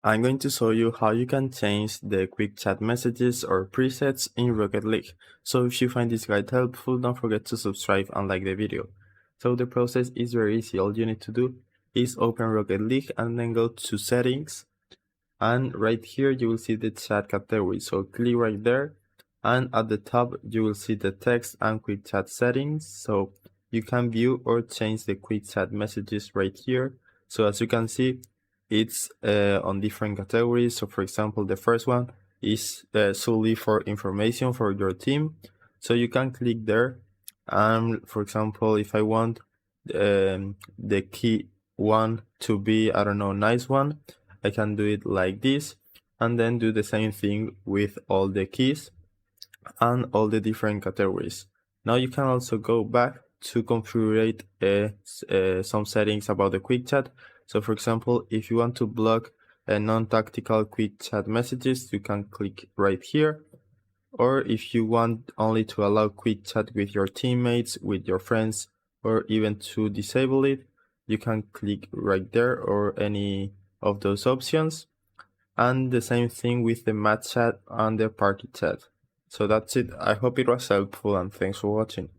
I'm going to show you how you can change the quick chat messages or presets in Rocket League. So if you find this guide helpful, don't forget to subscribe and like the video. So the process is very easy. All you need to do is open Rocket League and then go to settings. And right here you will see the chat category. So click right there, and at the top you will see the text and quick chat settings. So you can view or change the quick chat messages right here. So as you can see, it's on different categories. So for example, the first one is solely for information for your team. So you can click there, and for example, if I want the key one to be, I don't know, nice one, I can do it like this, and then do the same thing with all the keys and all the different categories. Now you can also go back to configure some settings about the quick chat. So for example, if you want to block non-tactical quick chat messages, you can click right here. Or if you want only to allow quick chat with your teammates, with your friends, or even to disable it, you can click right there or any of those options. And the same thing with the match chat and the party chat. So that's it. I hope it was helpful, and thanks for watching.